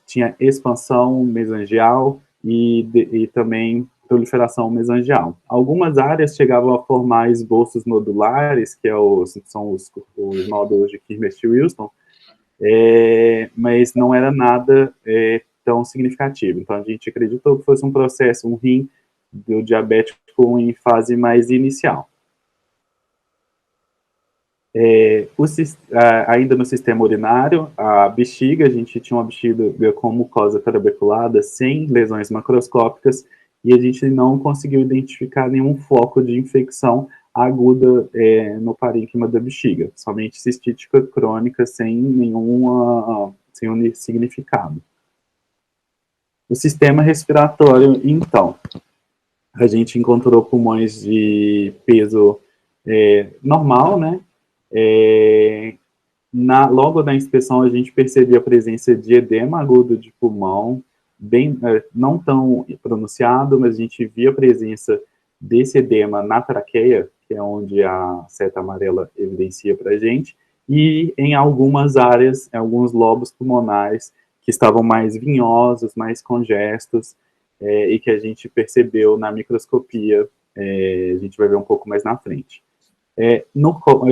tinha expansão mesangial e também proliferação mesangial. Algumas áreas chegavam a formar esboços nodulares, que são os nódulos de Kirmest-Wilson, mas não era nada tão significativo. Então, a gente acreditou que fosse um processo, um rim do diabético em fase mais inicial. Ainda no sistema urinário, a bexiga, a gente tinha uma bexiga com mucosa trabeculada, sem lesões macroscópicas, e a gente não conseguiu identificar nenhum foco de infecção aguda no parênquima da bexiga, somente cistítica crônica, sem nenhum significado. O sistema respiratório, então, a gente encontrou pulmões de peso normal, né? Logo na inspeção, a gente percebeu a presença de edema agudo de pulmão, não tão pronunciado, mas a gente via a presença desse edema na traqueia, que é onde a seta amarela evidencia para a gente, e em algumas áreas, em alguns lobos pulmonares, que estavam mais vinhosos, mais congestos, e que a gente percebeu na microscopia, a gente vai ver um pouco mais na frente.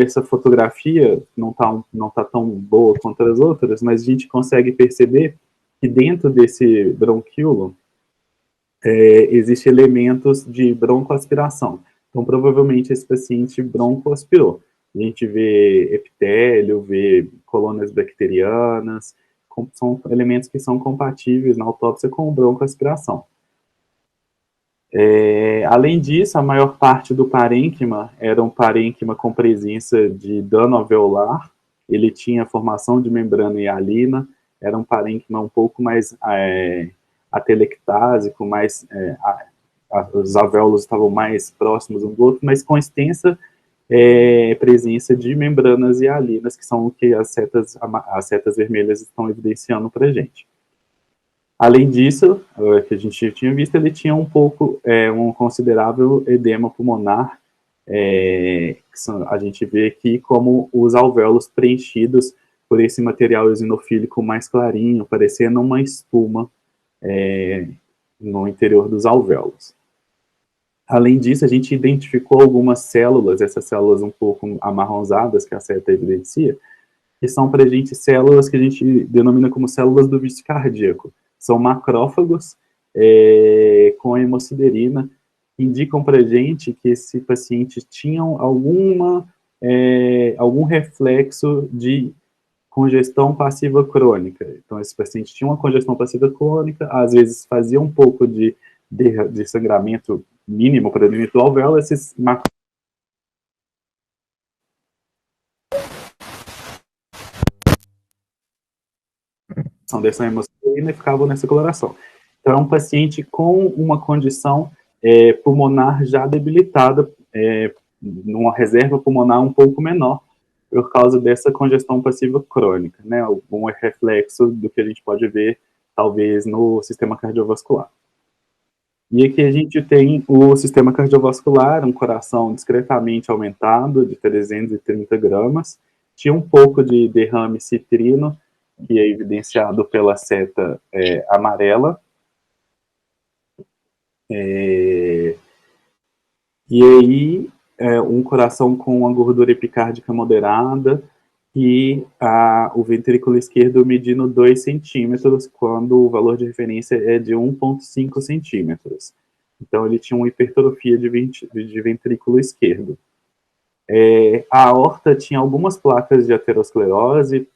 Essa fotografia não tá tão boa quanto as outras, mas a gente consegue perceber que dentro desse bronquíolo existem elementos de broncoaspiração. Então, provavelmente, esse paciente broncoaspirou. A gente vê epitélio, vê colônias bacterianas, são elementos que são compatíveis na autópsia com broncoaspiração. Além disso, a maior parte do parênquima era um parênquima com presença de dano alveolar, ele tinha formação de membrana hialina, era um parênquima um pouco mais atelectásico, os alvéolos estavam mais próximos um do outro, mas com extensa presença de membranas hialinas, que são o que as setas vermelhas estão evidenciando para a gente. Além disso, que a gente tinha visto, ele tinha um considerável edema pulmonar, a gente vê aqui como os alvéolos preenchidos por esse material eosinofílico mais clarinho, parecendo uma espuma no interior dos alvéolos. Além disso, a gente identificou algumas células, essas células um pouco amarronzadas, que a seta evidencia, que são para a gente células que a gente denomina como células do vício cardíaco. São macrófagos com hemosiderina, que indicam para a gente que esse paciente tinha algum reflexo de congestão passiva crônica. Então, esse paciente tinha uma congestão passiva crônica, às vezes fazia um pouco de sangramento mínimo para dentro do alvéolo, esses dessa hemosiderina ficavam nessa coloração. Então, é um paciente com uma condição pulmonar já debilitada, numa reserva pulmonar um pouco menor, por causa dessa congestão passiva crônica, né? Algum reflexo do que a gente pode ver, talvez, no sistema cardiovascular. E aqui a gente tem o sistema cardiovascular, um coração discretamente aumentado, de 330 gramas, tinha um pouco de derrame citrino, que é evidenciado pela seta amarela. E aí, um coração com uma gordura epicárdica moderada e o ventrículo esquerdo medindo 2 centímetros, quando o valor de referência é de 1,5 centímetros. Então, ele tinha uma hipertrofia de ventrículo esquerdo. A aorta tinha algumas placas de aterosclerose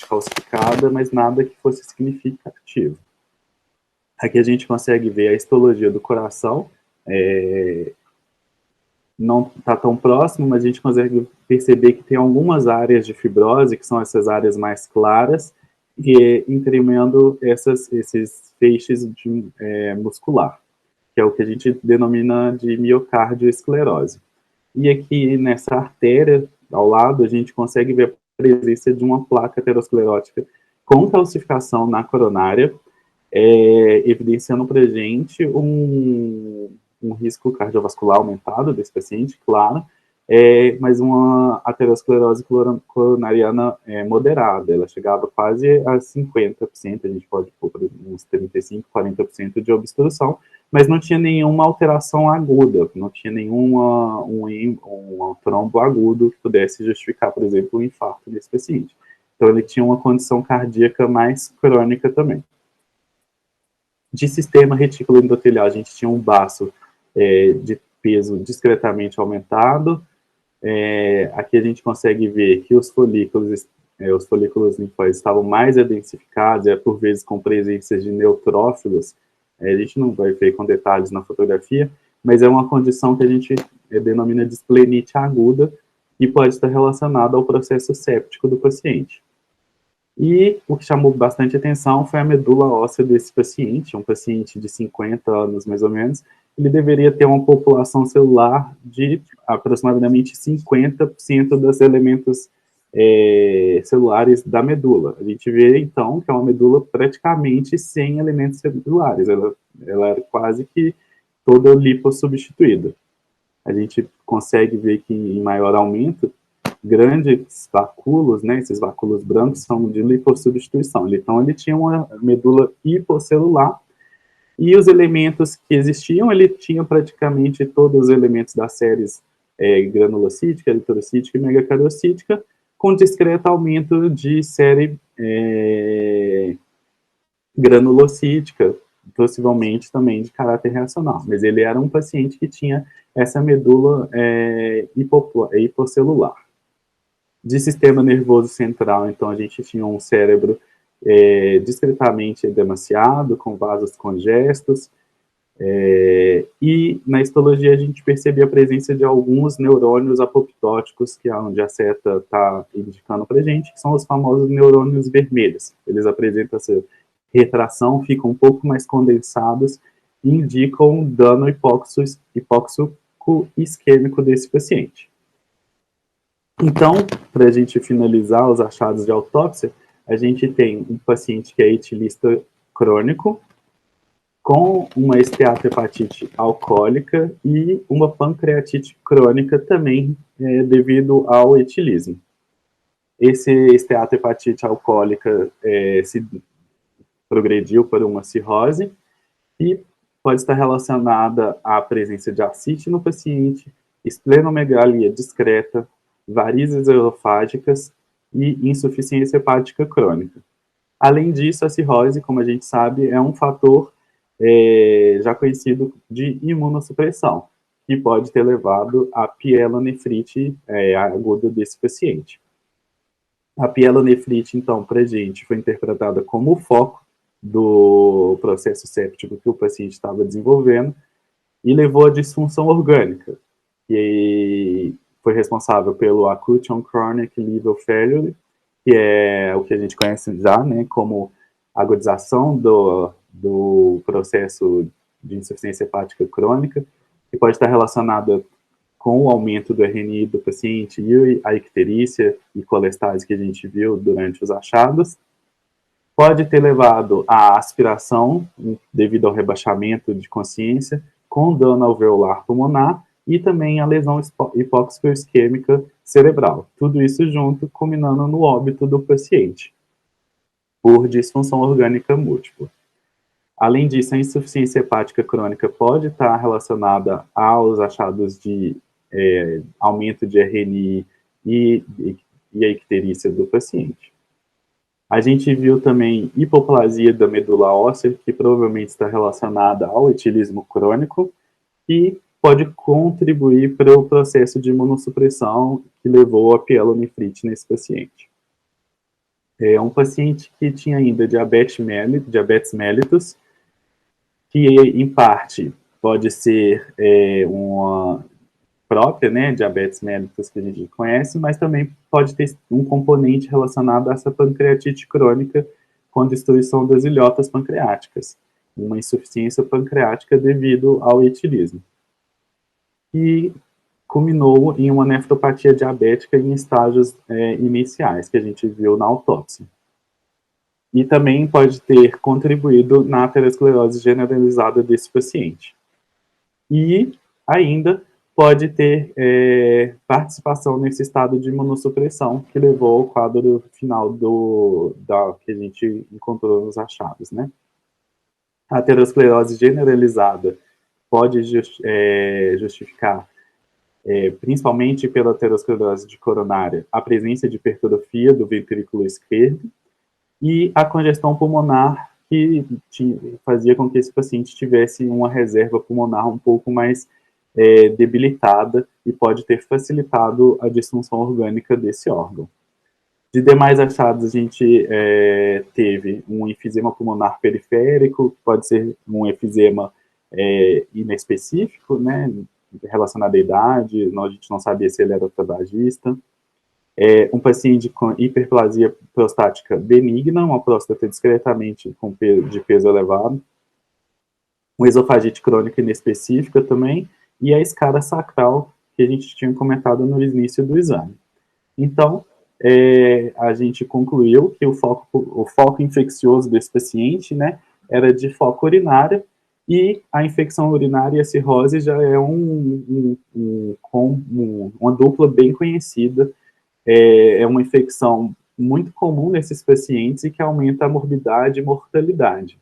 calcificada, mas nada que fosse significativo. Aqui a gente consegue ver a histologia do coração, não está tão próximo, mas a gente consegue perceber que tem algumas áreas de fibrose, que são essas áreas mais claras, e imprimindo esses feixes muscular, que é o que a gente denomina de miocardioesclerose. E aqui nessa artéria, ao lado, a gente consegue ver a presença de uma placa aterosclerótica com calcificação na coronária, evidenciando para a gente um risco cardiovascular aumentado desse paciente, claro, mas uma aterosclerose coronariana moderada. Ela chegava quase a 50%, a gente pode pôr uns 35%, 40% de obstrução, mas não tinha nenhuma alteração aguda, não tinha um trombo agudo que pudesse justificar, por exemplo, um infarto nesse paciente. Então, ele tinha uma condição cardíaca mais crônica também. De sistema retículo endotelial, a gente tinha um baço de peso discretamente aumentado. Aqui a gente consegue ver que os folículos linfóides estavam mais densificados, por vezes com presença de neutrófilos. A gente não vai ver com detalhes na fotografia, mas é uma condição que a gente denomina de esplenite aguda e pode estar relacionada ao processo séptico do paciente. E o que chamou bastante atenção foi a medula óssea desse paciente, um paciente de 50 anos mais ou menos. Ele deveria ter uma população celular de aproximadamente 50% dos elementos celulares da medula. A gente vê, então, que é uma medula praticamente sem elementos celulares. Ela era quase que toda lipossubstituída. A gente consegue ver que, em maior aumento, grandes vacúolos, né, esses vacúolos brancos são de lipossubstituição. Então, ele tinha uma medula hiposcelular, e os elementos que existiam, ele tinha praticamente todos os elementos das séries granulocítica, eritrocítica e megacariocítica, com discreto aumento de série granulocítica, possivelmente também de caráter reacional. Mas ele era um paciente que tinha essa medula hiposcelular. De sistema nervoso central, então, a gente tinha um cérebro discretamente edemaciado, com vasos congestos, e na histologia a gente percebia a presença de alguns neurônios apoptóticos, que é onde a seta está indicando para a gente, que são os famosos neurônios vermelhos. Eles apresentam essa retração, ficam um pouco mais condensados e indicam dano hipóxico isquêmico desse paciente. Então, para a gente finalizar os achados de autópsia, a gente tem um paciente que é etilista crônico, com uma esteatohepatite alcoólica e uma pancreatite crônica também devido ao etilismo. Esse esteatohepatite alcoólica se progrediu para uma cirrose e pode estar relacionada à presença de ascite no paciente, esplenomegalia discreta, varizes esofágicas e insuficiência hepática crônica. Além disso, a cirrose, como a gente sabe, é um fator já conhecido de imunossupressão, que pode ter levado à pielonefrite aguda desse paciente. A pielonefrite, então, para a gente, foi interpretada como o foco do processo séptico que o paciente estava desenvolvendo e levou à disfunção orgânica, que foi responsável pelo Acute on Chronic Liver Failure, que é o que a gente conhece já, né, como agudização do processo de insuficiência hepática crônica, que pode estar relacionada com o aumento do RNI do paciente e a icterícia e colestase que a gente viu durante os achados. Pode ter levado à aspiração, devido ao rebaixamento de consciência, com dano alveolar pulmonar, e também a lesão hipóxico-isquêmica cerebral. Tudo isso junto, culminando no óbito do paciente, por disfunção orgânica múltipla. Além disso, a insuficiência hepática crônica pode estar relacionada aos achados de aumento de RNI e a icterícia do paciente. A gente viu também hipoplasia da medula óssea, que provavelmente está relacionada ao etilismo crônico, e pode contribuir para o processo de imunossupressão que levou à pielonefrite nesse paciente. É um paciente que tinha ainda diabetes mellitus, que em parte pode ser uma própria, né, diabetes mellitus que a gente conhece, mas também pode ter um componente relacionado a essa pancreatite crônica com destruição das ilhotas pancreáticas, uma insuficiência pancreática devido ao etilismo. E culminou em uma nefropatia diabética em estágios iniciais, que a gente viu na autópsia. E também pode ter contribuído na aterosclerose generalizada desse paciente. E ainda pode ter participação nesse estado de imunossupressão que levou ao quadro final que a gente encontrou nos achados, né? A aterosclerose generalizada pode justificar, principalmente pela aterosclerose de coronária, a presença de hipertrofia do ventrículo esquerdo e a congestão pulmonar que fazia com que esse paciente tivesse uma reserva pulmonar um pouco mais debilitada e pode ter facilitado a disfunção orgânica desse órgão. De demais achados, a gente teve um enfisema pulmonar periférico, que pode ser um enfisema inespecífico, né, relacionado à idade, a gente não sabia se ele era tabagista. Um paciente com hiperplasia prostática benigna, uma próstata discretamente de peso elevado, uma esofagite crônica inespecífica também, e a escara sacral, que a gente tinha comentado no início do exame. Então, a gente concluiu que o foco infeccioso desse paciente, né, era de foco urinário, e a infecção urinária e a cirrose já é uma dupla bem conhecida, é uma infecção muito comum nesses pacientes e que aumenta a morbidade e mortalidade.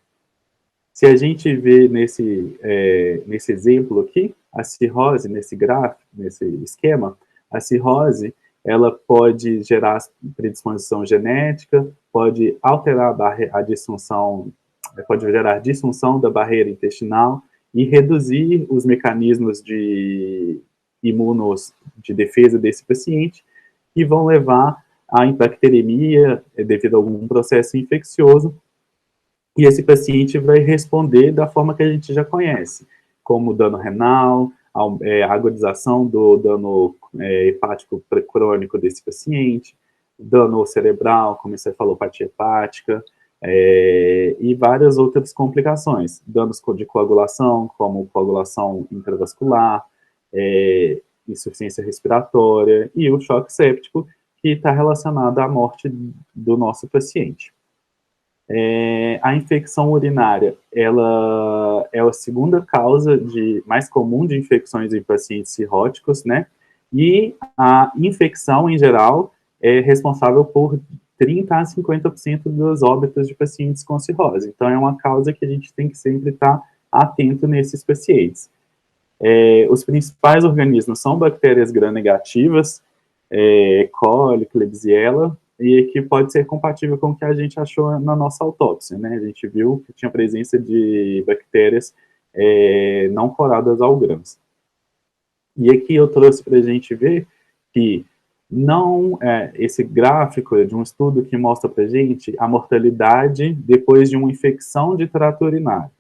Se a gente vê nesse exemplo aqui, a cirrose, nesse gráfico, nesse esquema, a cirrose, ela pode gerar predisposição genética, pode alterar a disfunção, pode gerar disfunção da barreira intestinal e reduzir os mecanismos de defesa desse paciente, que vão levar à bacteremia devido a algum processo infeccioso, e esse paciente vai responder da forma que a gente já conhece, como dano renal, agudização do dano hepático crônico desse paciente, dano cerebral, como encefalopatia hepática, e várias outras complicações, danos de coagulação, como coagulação intravascular, insuficiência respiratória, e o choque séptico, que está relacionado à morte do nosso paciente. A infecção urinária, ela é a segunda causa mais comum de infecções em pacientes cirróticos, né? E a infecção, em geral, é responsável por 30% a 50% dos óbitos de pacientes com cirrose. Então, é uma causa que a gente tem que sempre estar atento nesses pacientes. Os principais organismos são bactérias gram-negativas, E. coli, Klebsiella, e que pode ser compatível com o que a gente achou na nossa autópsia, né? A gente viu que tinha presença de bactérias não coradas ao grams. E aqui eu trouxe para a gente ver que esse gráfico é de um estudo que mostra para a gente a mortalidade depois de uma infecção de trato urinário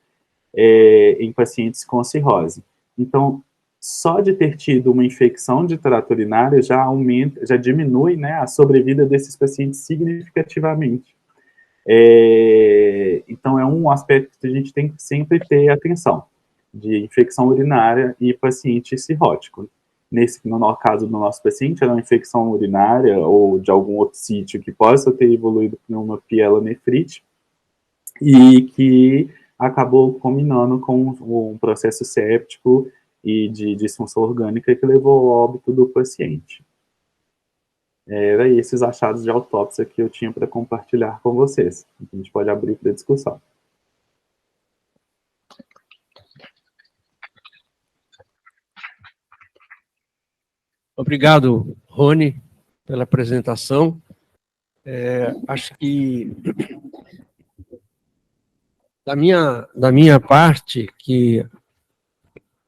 em pacientes com cirrose. Então, só de ter tido uma infecção de trato urinário já diminui, né, a sobrevida desses pacientes significativamente. Então, é um aspecto que a gente tem que sempre ter atenção, de infecção urinária e paciente cirrótico. No caso do nosso paciente, era uma infecção urinária ou de algum outro sítio que possa ter evoluído para uma pielonefrite e que acabou combinando com um processo séptico e de disfunção orgânica que levou ao óbito do paciente. Era esses achados de autópsia que eu tinha para compartilhar com vocês. A gente pode abrir para discussão. Obrigado, Rony, pela apresentação. Acho que da minha parte, que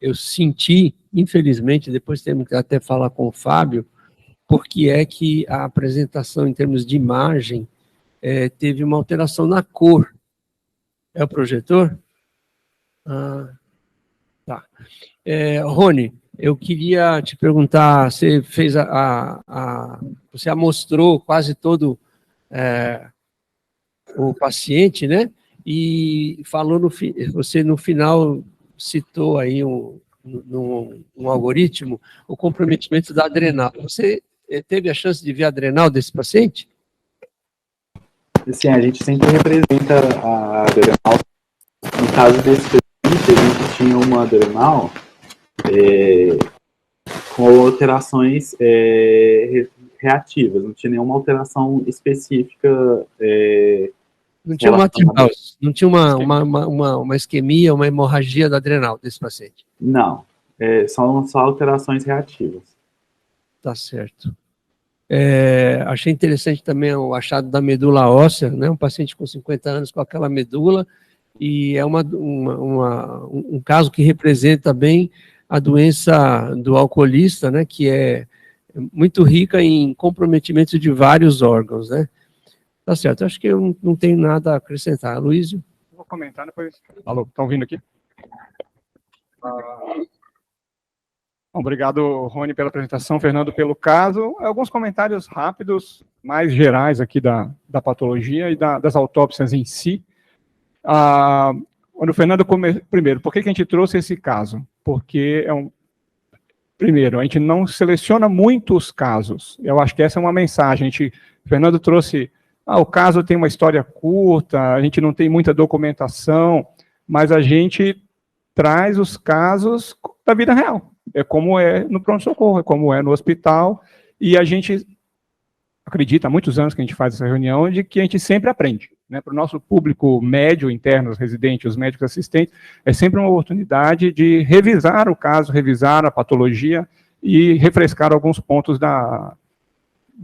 eu senti, infelizmente, depois temos que até falar com o Fábio, porque é que a apresentação em termos de imagem teve uma alteração na cor. É o projetor? Tá. Rony, eu queria te perguntar, você fez você amostrou quase todo o paciente, né? E falou você no final citou aí um algoritmo, o comprometimento da adrenal. Você teve a chance de ver a adrenal desse paciente? Sim, a gente sempre representa a adrenal. No caso desse paciente, a gente tinha uma adrenal com alterações reativas, não tinha nenhuma alteração específica. Não tinha uma tribose, não tinha uma isquemia, uma hemorragia da adrenal desse paciente. Não, são só alterações reativas. Tá certo. Achei interessante também o achado da medula óssea, né? Um paciente com 50 anos com aquela medula, e é um caso que representa bem a doença do alcoolista, né? Que é muito rica em comprometimento de vários órgãos, né? Tá certo, acho que eu não tenho nada a acrescentar. Luísio? Vou comentar depois. Alô, estão ouvindo aqui? Obrigado, Rony, pela apresentação, Fernando, pelo caso. Alguns comentários rápidos, mais gerais aqui da patologia e das autópsias em si. Quando o Fernando primeiro, por que a gente trouxe esse caso? Porque primeiro, a gente não seleciona muitos casos. Eu acho que essa é uma mensagem. O Fernando trouxe, o caso tem uma história curta, a gente não tem muita documentação, mas a gente traz os casos da vida real. É como é no pronto-socorro, é como é no hospital, e a gente acredita, há muitos anos que a gente faz essa reunião, de que a gente sempre aprende. Né? Para o nosso público médio, interno, os residentes, os médicos assistentes, é sempre uma oportunidade de revisar o caso, revisar a patologia e refrescar alguns pontos da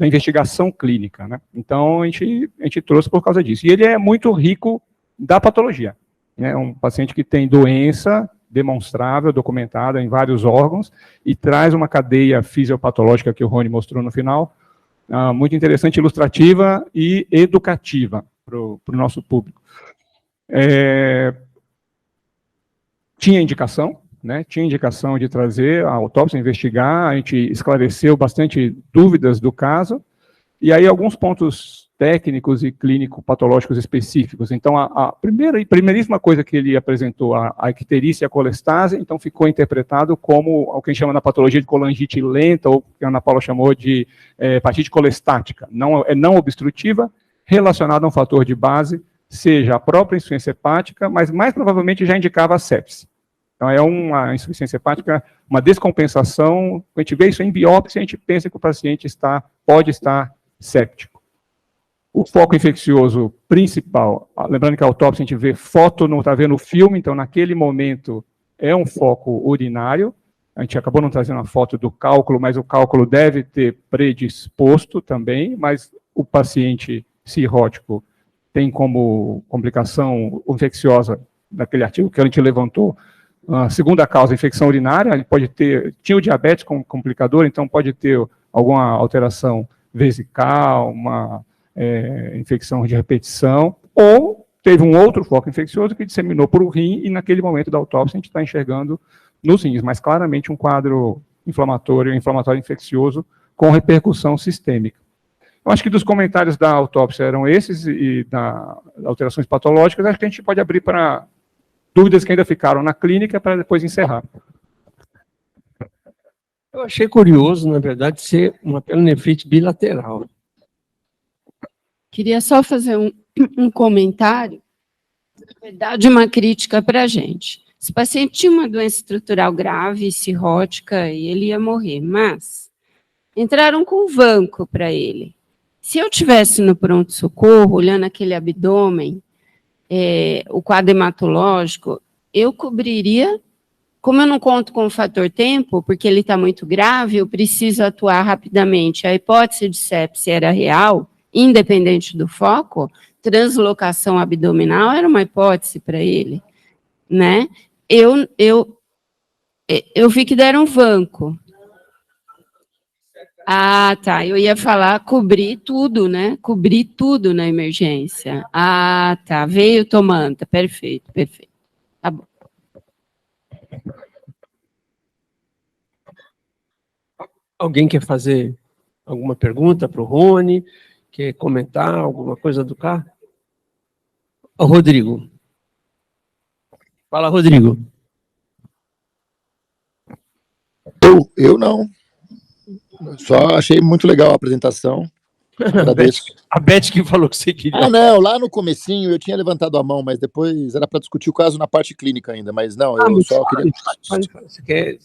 investigação clínica. Né? Então, a gente trouxe por causa disso. E ele é muito rico da patologia. É um paciente que tem doença demonstrável, documentada em vários órgãos, e traz uma cadeia fisiopatológica que o Rony mostrou no final, muito interessante, ilustrativa e educativa para o nosso público. Tinha indicação, né? Tinha indicação de trazer a autópsia, investigar, a gente esclareceu bastante dúvidas do caso, e aí alguns pontos técnicos e clínico-patológicos específicos. Então, a primeiríssima coisa que ele apresentou, a icterícia e a colestase, então ficou interpretado como o que a gente chama na patologia de colangite lenta, ou que a Ana Paula chamou de hepatite colestática, não obstrutiva, relacionada a um fator de base, seja a própria insuficiência hepática, mas mais provavelmente já indicava a sepse. Então, é uma insuficiência hepática, uma descompensação. Quando a gente vê isso em biópsia, a gente pensa que o paciente pode estar séptico. O foco infeccioso principal, lembrando que a autópsia a gente vê foto, não está vendo o filme, então naquele momento é um foco urinário. A gente acabou não trazendo a foto do cálculo, mas o cálculo deve ter predisposto também, mas o paciente cirrótico tem como complicação infecciosa, daquele artigo que a gente levantou, a segunda causa, infecção urinária, ele pode tinha o diabetes como complicador, então pode ter alguma alteração vesical, uma infecção de repetição, ou teve um outro foco infeccioso que disseminou para o rim, e naquele momento da autópsia a gente está enxergando nos rins, mas claramente um quadro inflamatório infeccioso com repercussão sistêmica. Eu acho que dos comentários da autópsia eram esses, e das alterações patológicas, acho que a gente pode abrir para dúvidas que ainda ficaram na clínica, para depois encerrar. Eu achei curioso, na verdade, ser uma pyelonephritite bilateral. Queria só fazer um comentário, na verdade, uma crítica para a gente. Esse paciente tinha uma doença estrutural grave, cirrótica, e ele ia morrer, mas entraram com vanco para ele. Se eu tivesse no pronto-socorro, olhando aquele abdômen, o quadro hematológico, eu cobriria, como eu não conto com o fator tempo, porque ele está muito grave, eu preciso atuar rapidamente. A hipótese de sepse era real, independente do foco, translocação abdominal era uma hipótese para ele, né? Eu vi que deram vanco. Ah, tá, eu ia falar cobrir tudo, né? Cobrir tudo na emergência. Ah, tá, veio tomanta, perfeito, perfeito. Tá bom. Alguém quer fazer alguma pergunta para o Rony? Quer comentar alguma coisa do carro? O Rodrigo. Fala, Rodrigo. Eu não. Só achei muito legal a apresentação. Agradeço. A Beth que falou que você queria. Não, lá no comecinho eu tinha levantado a mão, mas depois era para discutir o caso na parte clínica ainda, mas não, eu só queria... Você quer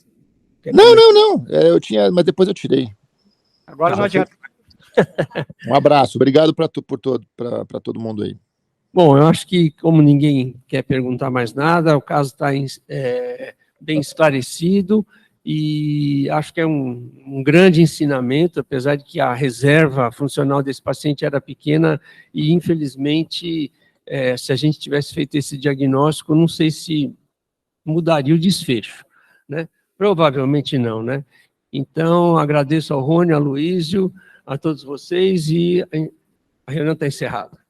Não. Eu tinha, mas depois eu tirei. Agora não adianta. Um abraço. Obrigado para todo mundo aí. Bom, eu acho que, como ninguém quer perguntar mais nada, o caso está bem esclarecido e acho que é um grande ensinamento, apesar de que a reserva funcional desse paciente era pequena e, infelizmente, se a gente tivesse feito esse diagnóstico, não sei se mudaria o desfecho, né? Provavelmente não, né? Então, agradeço ao Rony, ao Luísio, a todos vocês e a reunião está encerrada.